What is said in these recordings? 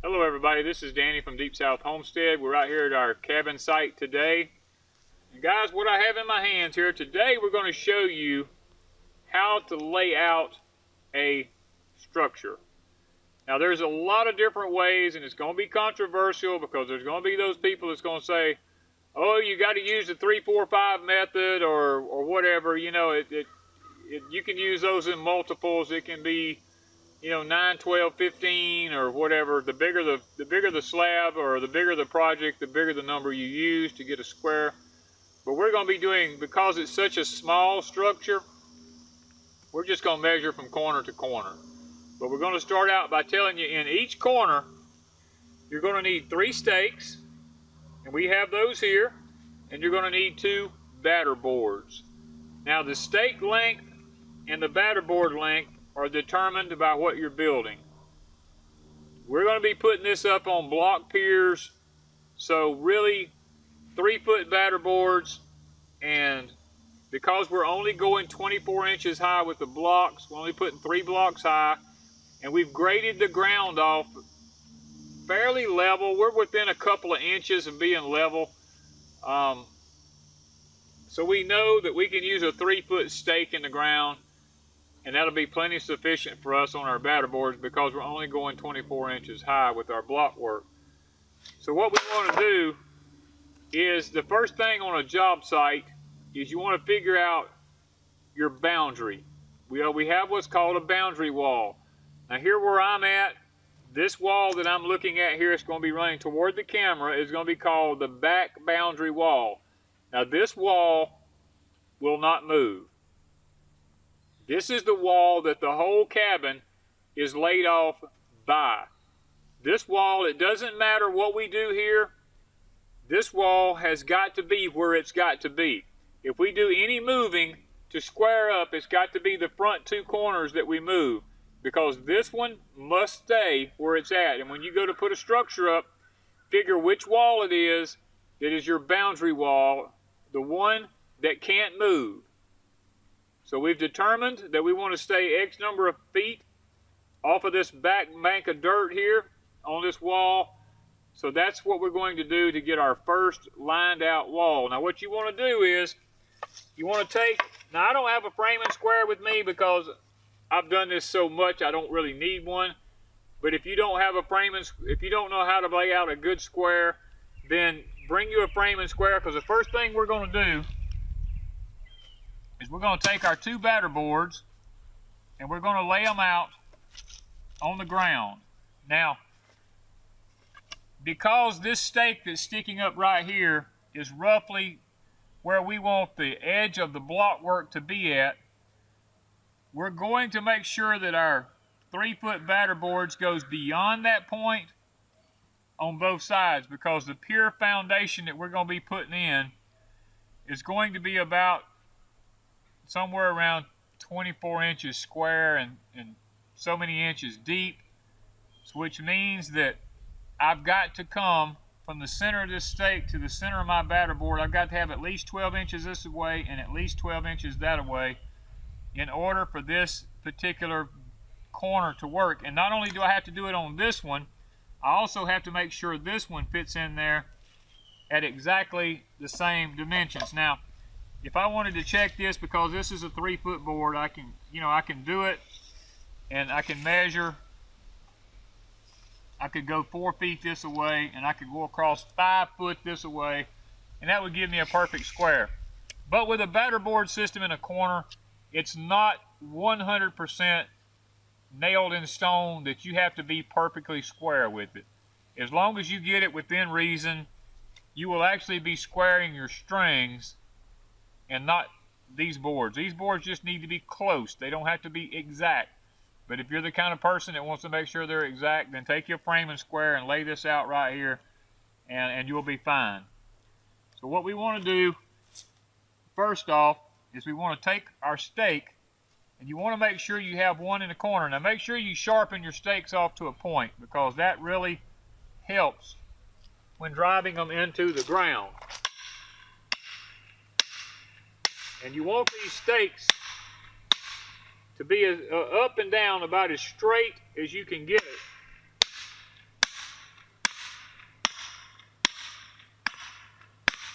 Hello everybody, this is Danny from Deep South Homestead. We're out here at our cabin site today. And guys, what I have in my hands here today, we're going to show you how to lay out a structure. Now there's a lot of different ways, and it's going to be controversial because there's going to be those people that's going to say, oh, you got to use the 3-4-5 method or whatever. You know, you can use those in multiples. It can be 9, 12, 15 or whatever. The bigger the slab or the bigger the project, the bigger the number you use to get a square. But we're going to be doing, because it's such a small structure, we're just going to measure from corner to corner. But we're going to start out by telling you in each corner, you're going to need 3 stakes, and we have those here, and you're going to need 2 batter boards. Now the stake length and the batter board length are determined by what you're building. We're going to be putting this up on block piers, so really 3-foot batter boards, and because we're only going 24 inches high with the blocks, we're only putting 3 blocks high, and we've graded the ground off fairly level. We're within a couple of inches of being level, so we know that we can use a 3-foot stake in the ground, and that'll be plenty sufficient for us on our batter boards because we're only going 24 inches high with our block work. So what we want to do is, the first thing on a job site is you want to figure out your boundary. We have what's called a boundary wall. Now here where I'm at, this wall that I'm looking at here is going to be running toward the camera is going to be called the back boundary wall. Now this wall will not move. This is the wall that the whole cabin is laid off by. This wall, it doesn't matter what we do here, this wall has got to be where it's got to be. If we do any moving to square up, it's got to be the front 2 corners that we move, because this one must stay where it's at. And when you go to put a structure up, figure which wall it is that is your boundary wall, the one that can't move. So we've determined that we want to stay X number of feet off of this back bank of dirt here on this wall. So that's what we're going to do to get our first lined out wall. Now what you want to do is, you want to take, now I don't have a framing square with me because I've done this so much I don't really need one. But if you don't have a framing, if you don't know how to lay out a good square, then bring you a framing square, because the first thing we're going to do is we're going to take our 2 batter boards and we're going to lay them out on the ground. Now, because this stake that's sticking up right here is roughly where we want the edge of the block work to be at, we're going to make sure that our 3-foot batter boards goes beyond that point on both sides, because the pure foundation that we're going to be putting in is going to be about somewhere around 24 inches square and so many inches deep, which means that I've got to come from the center of this stake to the center of my batter board. I've got to have at least 12 inches this way and at least 12 inches that way in order for this particular corner to work. And not only do I have to do it on this one, I also have to make sure this one fits in there at exactly the same dimensions. Now, if I wanted to check this, because this is a 3-foot board, I can do it, and I can measure. I could go 4 feet this away, and I could go across 5 foot this away, and that would give me a perfect square. But with a batter board system in a corner, it's not 100% nailed in stone that you have to be perfectly square with it. As long as you get it within reason, you will actually be squaring your strings and not these boards. These boards just need to be close. They don't have to be exact. But if you're the kind of person that wants to make sure they're exact, then take your framing square and lay this out right here, and you'll be fine. So what we want to do first off is we want to take our stake, and you want to make sure you have one in the corner. Now make sure you sharpen your stakes off to a point, because that really helps when driving them into the ground. And you want these stakes to be up and down about as straight as you can get it.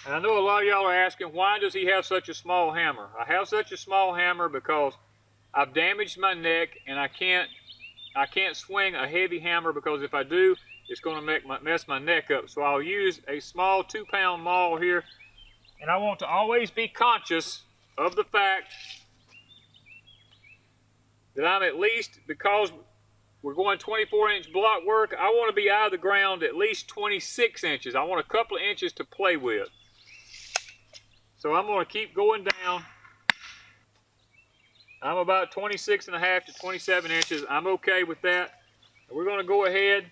And I know a lot of y'all are asking, why does he have such a small hammer? I have such a small hammer because I've damaged my neck and I can't swing a heavy hammer, because if I do, it's going to mess my neck up. So I'll use a small 2-pound maul here. And I want to always be conscious of the fact that I'm at least, because we're going 24-inch block work, I want to be out of the ground at least 26 inches. I want a couple of inches to play with. So I'm going to keep going down. I'm about 26.5 to 27 inches. I'm okay with that. And we're going to go ahead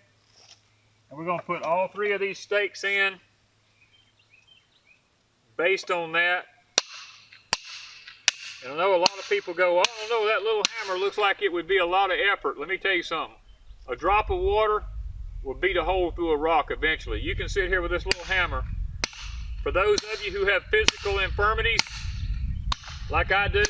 and we're going to put all 3 of these stakes in based on that. And I know a lot of people go, oh no, that little hammer looks like it would be a lot of effort. Let me tell you something. A drop of water will beat a hole through a rock eventually. You can sit here with this little hammer. For those of you who have physical infirmities, like I do,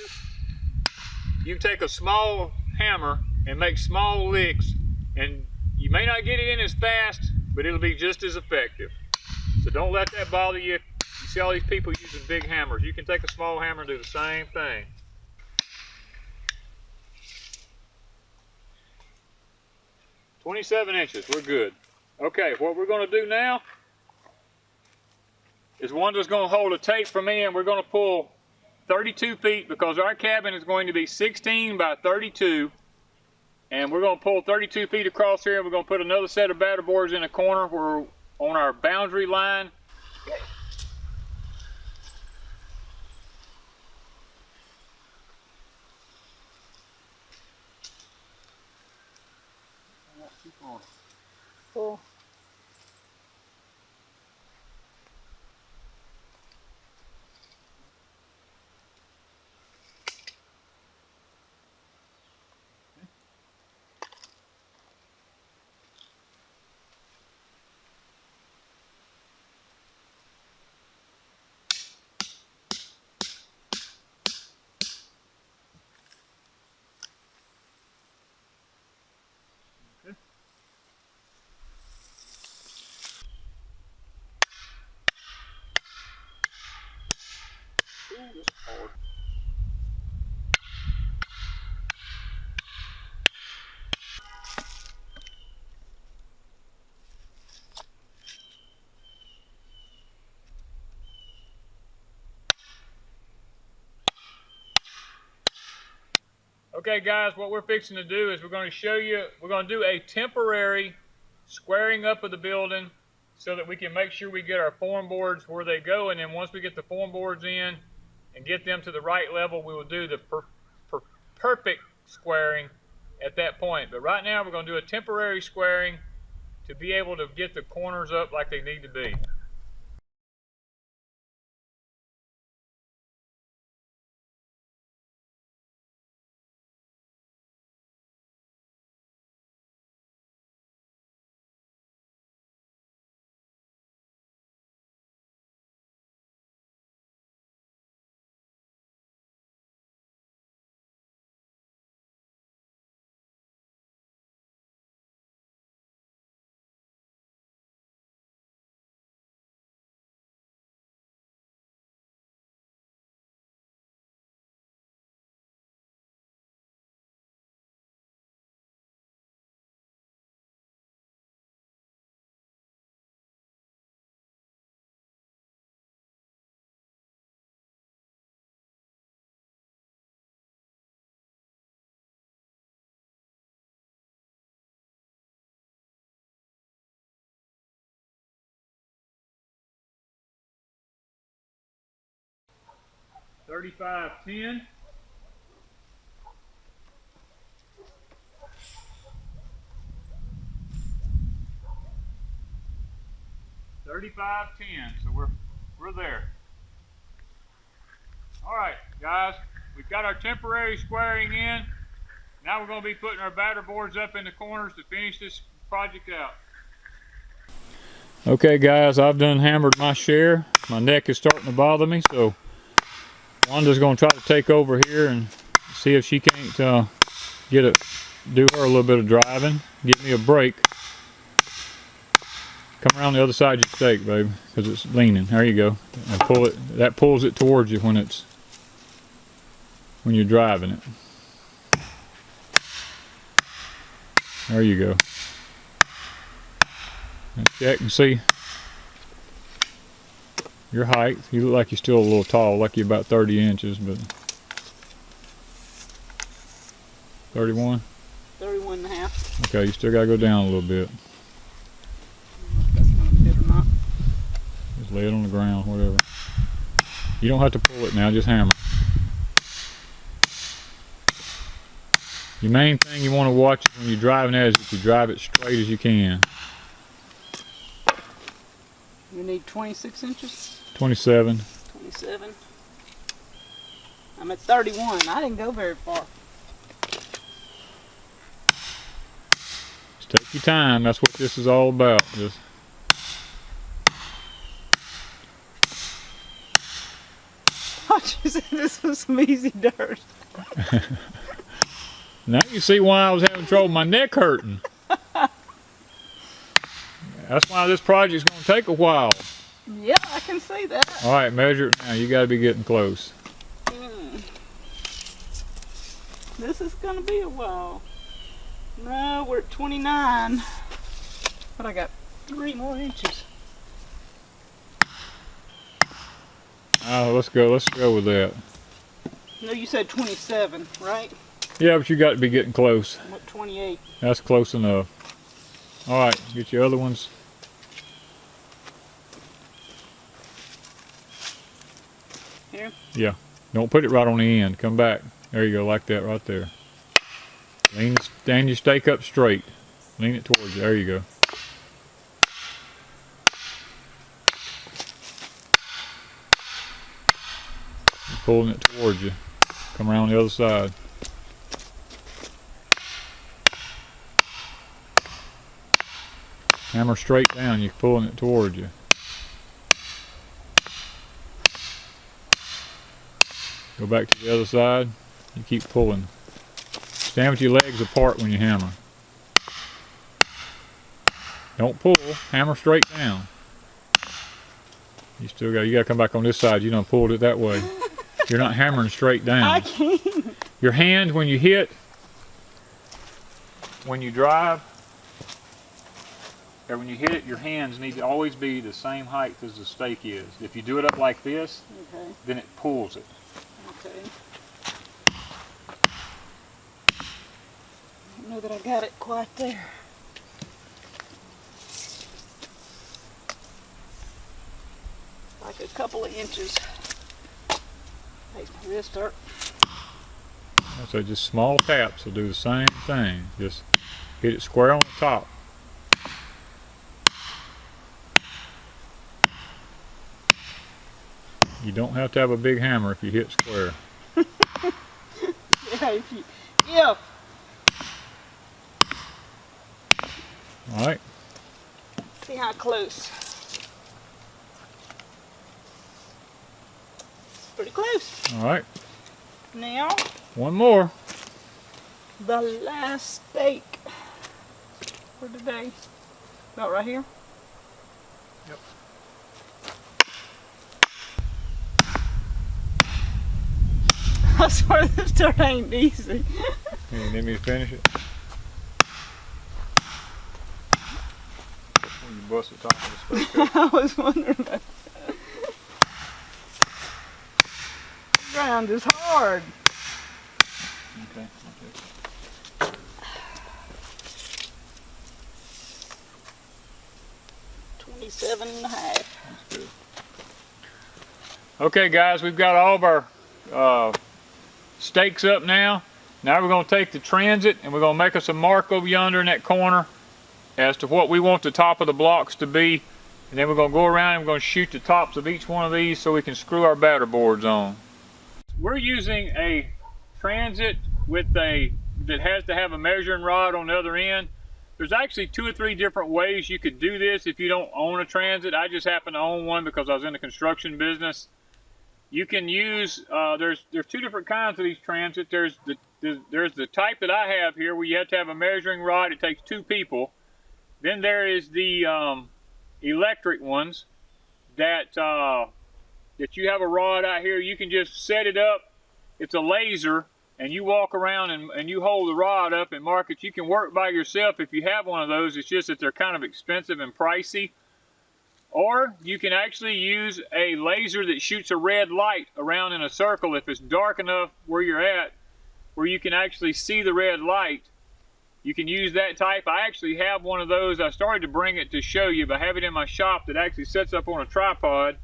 you take a small hammer and make small licks, and you may not get it in as fast, but it'll be just as effective. So don't let that bother you. You see all these people using big hammers. You can take a small hammer and do the same thing. "27 inches, we're good. Okay, what we're going to do now is Wanda's going to hold a tape for me, and we're going to pull 32 feet, because our cabin is going to be 16 by 32. And we're going to pull 32 feet across here, and we're going to put another set of batter boards in the corner. We're on our boundary line. Cool. Ooh, this is hard. Okay guys, what we're fixing to do is we're going to do a temporary squaring up of the building so that we can make sure we get our form boards where they go, and then once we get the form boards in and get them to the right level, we will do the perfect squaring at that point. But right now we're going to do a temporary squaring to be able to get the corners up like they need to be. "35-10. So we're there. All right, guys, we've got our temporary squaring in. Now we're going to be putting our batter boards up in the corners to finish this project out. Okay, guys, I've done hammered my share. My neck is starting to bother me, so Wanda's going to try to take over here and see if she can't do her a little bit of driving, give me a break. Come around the other side of your stake, baby, because it's leaning. There you go. And pull it. That pulls it towards you when you're driving it. There you go. And check and see your height. You look like you're still a little tall, like you're about 30 inches, but 31? 31 and a half. Okay, you still gotta go down a little bit. That's gonna fit or not. Just lay it on the ground, whatever. You don't have to pull it now, just hammer. The main thing you want to watch when you're driving that is that you drive it straight as you can. You need 26 inches? 27. 27. I'm at 31. I didn't go very far. Just take your time. That's what this is all about. Just I thought you said this was some easy dirt. now you see why I was having trouble with my neck hurting. That's why this project's going to take a while. Yeah, I can see that. All right, measure it now. You got to be getting close. This is going to be a while. No, we're at 29. But I got 3 more inches. Oh, let's go with that. No, you said 27, right? Yeah, but you got to be getting close. I'm at 28. That's close enough. All right, get your other ones. Here? Yeah. Don't put it right on the end. Come back. There you go, like that right there. Stand your stake up straight. Lean it towards you. There you go. You're pulling it towards you. Come around the other side. Hammer straight down. You're pulling it towards you. Go back to the other side. You keep pulling. Stand with your legs apart when you hammer. Don't pull. Hammer straight down. You gotta come back on this side. You done pulled it that way. You're not hammering straight down. I can't. Your hand when you drive, or when you hit it, your hands need to always be the same height as the stake is. If you do it up like this, Okay. then it pulls it. Okay. I don't know that I got it quite there. Like a couple of inches. Makes my wrist hurt. So just small taps will do the same thing. Just hit it square on the top. You don't have to have a big hammer if you hit square. Yeah, Alright. see how close. Pretty close. Alright. Now, One more. the last stake for today. About right here? Yep. I swear this dirt ain't easy. You need me to finish it? When you bust the top of the stake. I was wondering about that. The ground is hard. Okay. 27 and a half. That's good. Okay, guys, we've got all of our stakes up now. Now we're going to take the transit and we're going to make us a mark over yonder in that corner as to what we want the top of the blocks to be. And then we're going to go around and we're going to shoot the tops of each one of these so we can screw our batter boards on. We're using a transit that has to have a measuring rod on the other end. There's actually 2 or 3 different ways you could do this if you don't own a transit. I just happen to own one because I was in the construction business. You can use, there's 2 different kinds of these transits. There's the type that I have here where you have to have a measuring rod. It takes 2 people. Then there is the electric ones that that you have a rod out here. You can just set it up. It's a laser, and you walk around and you hold the rod up and mark it. You can work by yourself if you have one of those. It's just that they're kind of expensive and pricey. Or you can actually use a laser that shoots a red light around in a circle if it's dark enough where you're at, where you can actually see the red light. You can use that type. I actually have one of those. I started to bring it to show you, but I have it in my shop that actually sets up on a tripod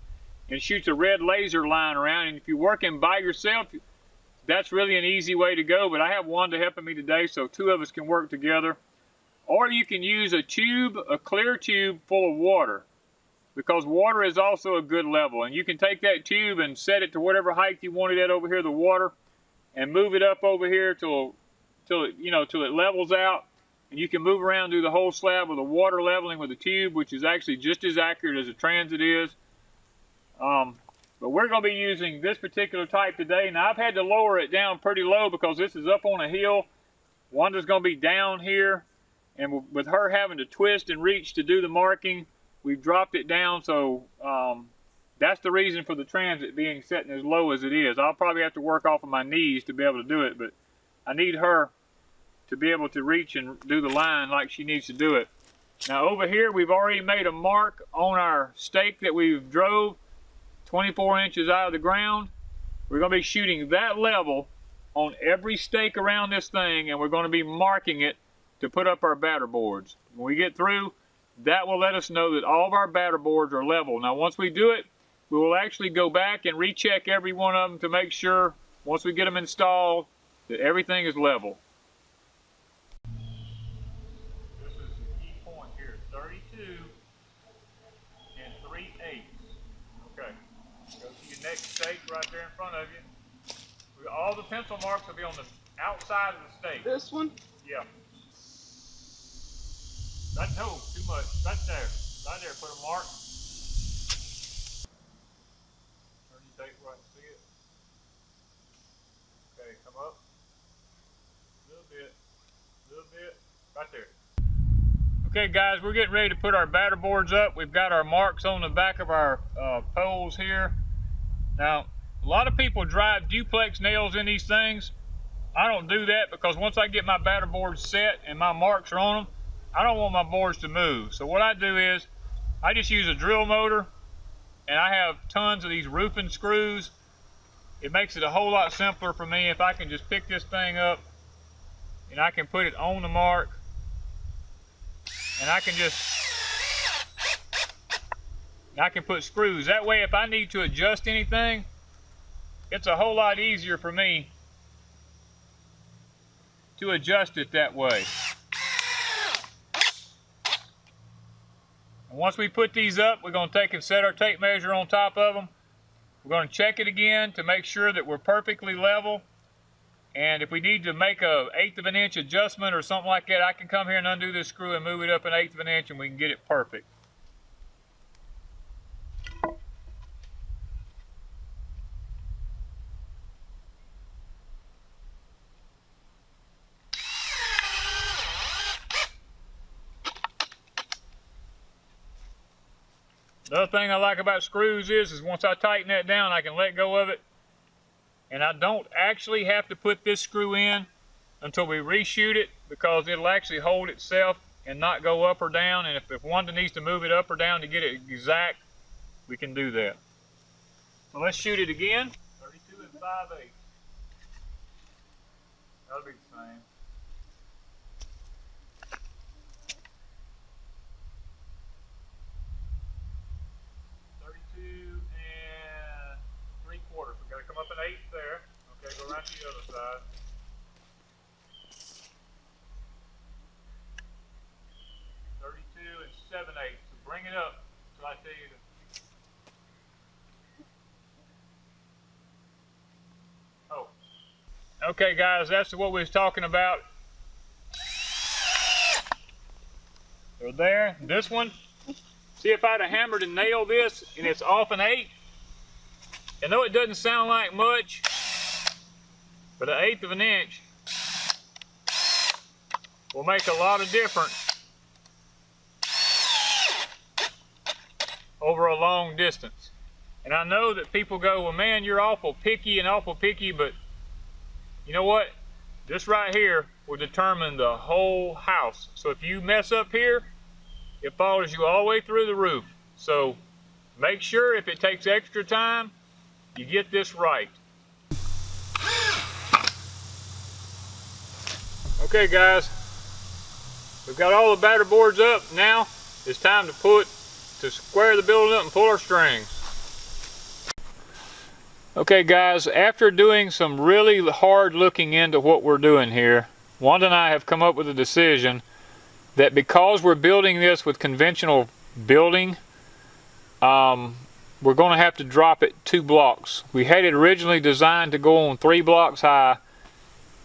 and shoots a red laser line around. And if you're working by yourself, that's really an easy way to go. But I have Wanda helping me today, so two of us can work together. Or you can use a tube, a clear tube full of water, because water is also a good level. And you can take that tube and set it to whatever height you want it at over here, the water, and move it up over here till it levels out. And you can move around through the whole slab with the water leveling with the tube, which is actually just as accurate as a transit is. But we're going to be using this particular type today. Now, I've had to lower it down pretty low because this is up on a hill. Wanda's going to be down here, and with her having to twist and reach to do the marking, we've dropped it down. So that's the reason for the transit being set as low as it is. I'll probably have to work off of my knees to be able to do it, but I need her to be able to reach and do the line like she needs to do it. Now over here, we've already made a mark on our stake that we've drove 24 inches out of the ground. We're going to be shooting that level on every stake around this thing, and we're going to be marking it to put up our batter boards. When we get through, that will let us know that all of our batter boards are level. Now once we do it, we will actually go back and recheck every one of them to make sure, once we get them installed, that everything is level. This is the key point here, 32 and 3/8. Okay, go to your next stake right there in front of you. All the pencil marks will be on the outside of the stake. This one? Yeah. No, too much. Right there. Right there, put a mark. Turn your tape right and see it. Okay, come up. A little bit. Right there. Okay guys, we're getting ready to put our batter boards up. We've got our marks on the back of our poles here. Now, a lot of people drive duplex nails in these things. I don't do that because once I get my batter boards set and my marks are on them, I don't want my boards to move. So what I do is, I just use a drill motor, and I have tons of these roofing screws. It makes it a whole lot simpler for me if I can just pick this thing up and I can put it on the mark, and I can put screws. That way if I need to adjust anything, it's a whole lot easier for me to adjust it that way. And once we put these up, we're going to take and set our tape measure on top of them. We're going to check it again to make sure that we're perfectly level. And if we need to make a 1/8 of an inch adjustment or something like that, I can come here and undo this screw and move it up 1/8 of an inch, and we can get it perfect. The other thing I like about screws is once I tighten that down, I can let go of it. And I don't actually have to put this screw in until we reshoot it, because it'll actually hold itself and not go up or down. And if Wanda needs to move it up or down to get it exact, we can do that. So let's shoot it again. 32 and 5/8. That'll be the same. Come up 1/8 there. Okay, go right to the other side. And 7/8. So bring it up till I tell you to. Oh. Okay, guys, that's what we was talking about. So there, this one. See, if I'd have hammered and nailed this and it's off 1/8. I know it doesn't sound like much, but 1/8 of an inch will make a lot of difference over a long distance. And I know that people go, well, man, you're awful picky, but you know what? This right here will determine the whole house. So if you mess up here, it follows you all the way through the roof. So make sure if it takes extra time, you get this right. Okay guys, we've got all the batter boards up. Now it's time to square the building up and pull our strings. Okay guys, after doing some really hard looking into what we're doing here, Wanda and I have come up with a decision that because we're building this with conventional building, we're going to have to drop it 2 blocks. We had it originally designed to go on 3 blocks high,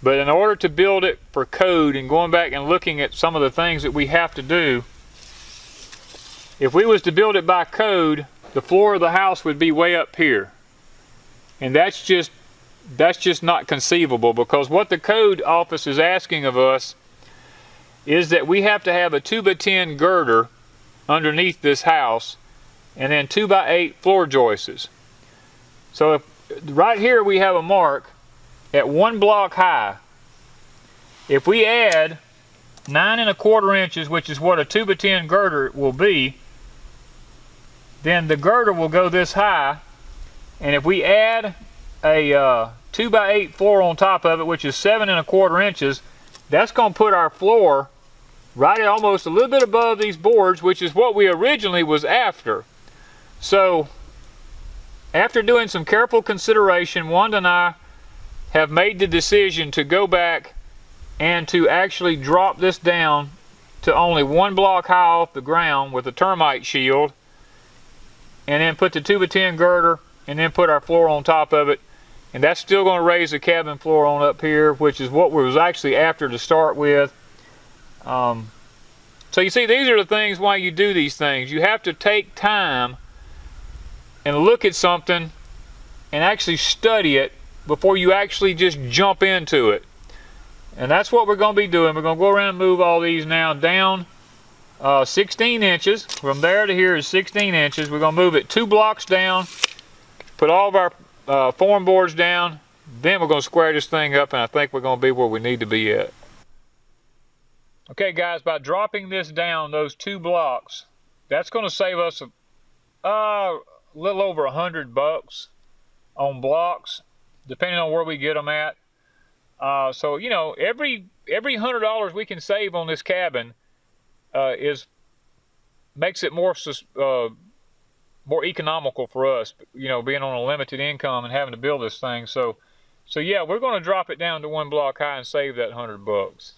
but in order to build it for code and going back and looking at some of the things that we have to do, if we was to build it by code, the floor of the house would be way up here. And that's just not conceivable, because what the code office is asking of us is that we have to have a 2x10 girder underneath this house and then 2x8 floor joists. So right here we have a mark at 1 block high. If we add 9 1/4 inches, which is what a 2x10 girder will be, then the girder will go this high. And if we add a 2x8 floor on top of it, which is 7 1/4 inches, that's going to put our floor right at almost a little bit above these boards, which is what we originally was after. So after doing some careful consideration, Wanda and I have made the decision to go back and to actually drop this down to only 1 block high off the ground with a termite shield, and then put the 2x10 girder, and then put our floor on top of it. And that's still going to raise the cabin floor on up here, which is what we was actually after to start with. So you see, these are the things why you do these things. You have to take time and look at something and actually study it before you actually just jump into it. And that's what we're going to be doing. We're going to go around and move all these now down 16 inches. From there to here is 16 inches. We're going to move it 2 blocks down, put all of our form boards down, then we're going to square this thing up, and I think we're going to be where we need to be at. Okay guys, by dropping this down those 2 blocks, that's going to save us a little over $100 on blocks, depending on where we get them at. So you know, every $100 we can save on this cabin makes it more economical for us, you know, being on a limited income and having to build this thing. So yeah, we're going to drop it down to 1 block high and save that $100.